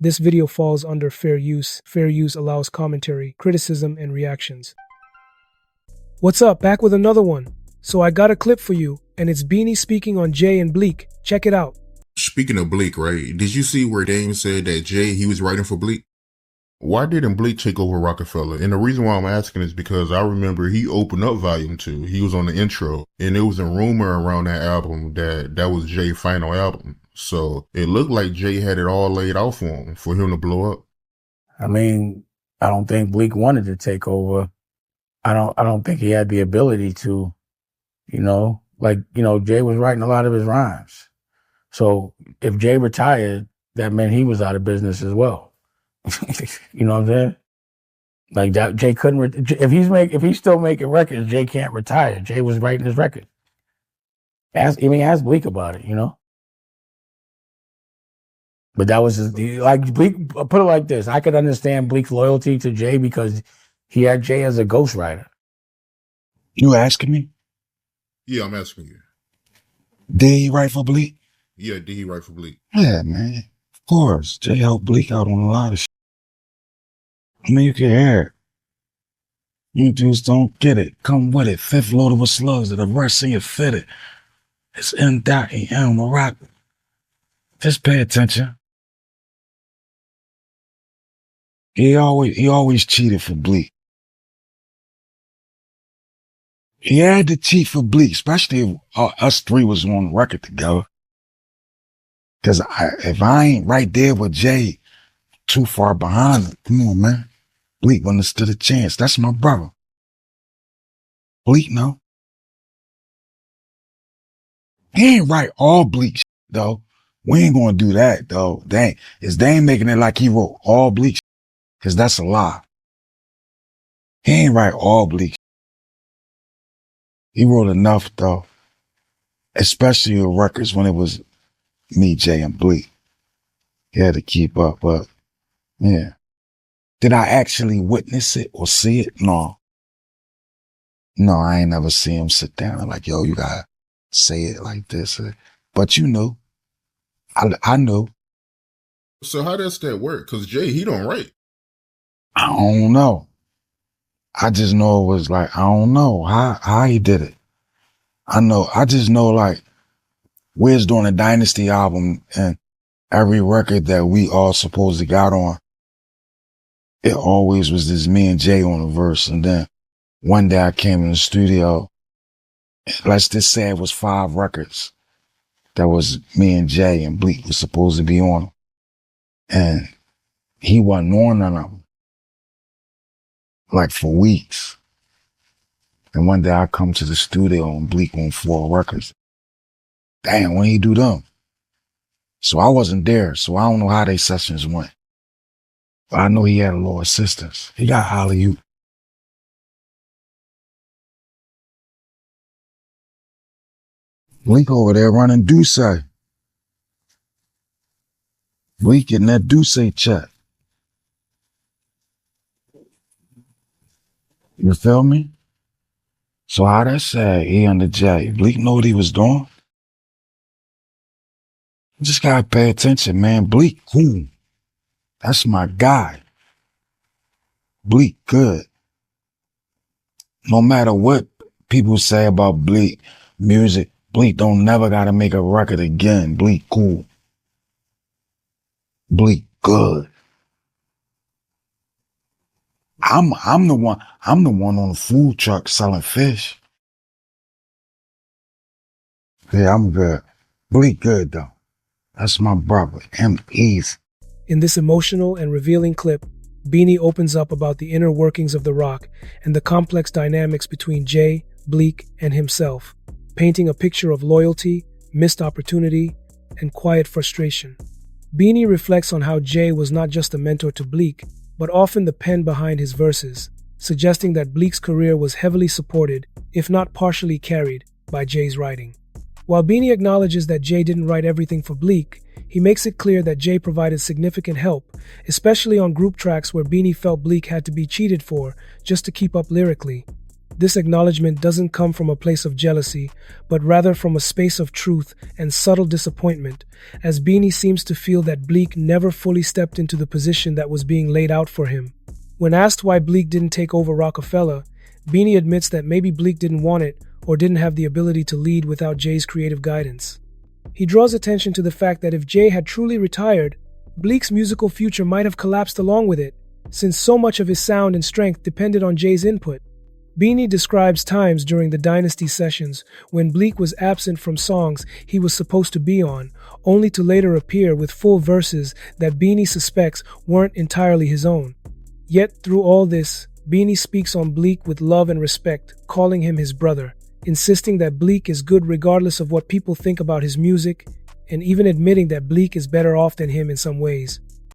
This video falls under fair use. Fair use allows commentary, criticism, and reactions. What's up? Back with another one. So I got a clip for you, and it's Beanie speaking on Jay and Bleek. Check it out. Speaking of Bleek, right? Did you see where Dame said that Jay, he was writing for Bleek? Why didn't Bleek take over Roc A Fella? And the reason why I'm asking is because I remember he opened up Volume 2. He was on the intro, and there was a rumor around that album that was Jay's final album. So it looked like Jay had it all laid out for him to blow up. I mean, I don't think Bleek wanted to take over. I don't think he had the ability to, Jay was writing a lot of his rhymes. So if Jay retired, that meant he was out of business as well. You know what I'm saying? Like that, Jay couldn't. If he's still making records, Jay can't retire. Jay was writing his record. Ask Bleek about it. But that was like Bleek. Put it like this: I could understand Bleek's loyalty to Jay because he had Jay as a ghostwriter. You asking me? Yeah, I'm asking you. Did he write for Bleek? Yeah, did he write for Bleek? Yeah, man. Of course. Jay helped Bleek out on a lot of shit. I mean, you can hear it. You dudes don't get it. Come with it. Fifth loaded with slugs. The rest of you fitted. It's M.E.M. Roc. Just pay attention. He always cheated for Bleek. He had to cheat for Bleek, especially if us three was on the record together. Cause if I ain't right there with Jay, too far behind him, come on, man. Bleek wouldn't have stood a chance. That's my brother. Bleek, no. He ain't write all Bleek shit, though. We ain't gonna do that, though. They ain't making it like he wrote all Bleek shit, cause that's a lie. He ain't write all Bleek shit. He wrote enough, though. Especially with records when it was me, Jay, and Bleek. He had to keep up, but yeah. Did I actually witness it or see it? No. No, I ain't never see him sit down and like, yo, you gotta say it like this. But you knew. I knew. So how does that work? Cause Jay, he don't write. I don't know. I just know it was like, I don't know how he did it. I just know like, Wiz doing a Dynasty album and every record that we all supposedly got on, it always was this me and Jay on a verse. And then one day I came in the studio, let's just say it was 5 records that was me and Jay and Bleek was supposed to be on. And he wasn't on none of them. Like for weeks. And one day I come to the studio and Bleek on 4 records. Damn, when he do them? So I wasn't there, so I don't know how they sessions went. But I know he had a little assistance. He got Hollywood. Bleek over there running Duce. Bleek getting that Duce check. You feel me? So how that say he under Jay? Bleek know what he was doing? You just gotta pay attention, man. Bleek, cool. That's my guy. Bleek, good. No matter what people say about Bleek music, Bleek don't never gotta make a record again. Bleek, cool. Bleek, good. I'm the one on the food truck selling fish. Yeah, I'm good. Bleek, good though. That's my brother, M.E.'s. In this emotional and revealing clip, Beanie opens up about the inner workings of the Roc and the complex dynamics between Jay, Bleek, and himself, painting a picture of loyalty, missed opportunity, and quiet frustration. Beanie reflects on how Jay was not just a mentor to Bleek, but often the pen behind his verses, suggesting that Bleek's career was heavily supported, if not partially carried, by Jay's writing. While Beanie acknowledges that Jay didn't write everything for Bleek, he makes it clear that Jay provided significant help, especially on group tracks where Beanie felt Bleek had to be cheated for just to keep up lyrically. This acknowledgement doesn't come from a place of jealousy, but rather from a space of truth and subtle disappointment, as Beanie seems to feel that Bleek never fully stepped into the position that was being laid out for him. When asked why Bleek didn't take over Roc A Fella, Beanie admits that maybe Bleek didn't want it or didn't have the ability to lead without Jay's creative guidance. He draws attention to the fact that if Jay had truly retired, Bleek's musical future might have collapsed along with it, since so much of his sound and strength depended on Jay's input. Beanie describes times during the Dynasty sessions when Bleek was absent from songs he was supposed to be on, only to later appear with full verses that Beanie suspects weren't entirely his own. Yet through all this, Beanie speaks on Bleek with love and respect, calling him his brother, insisting that Bleek is good regardless of what people think about his music, and even admitting that Bleek is better off than him in some ways.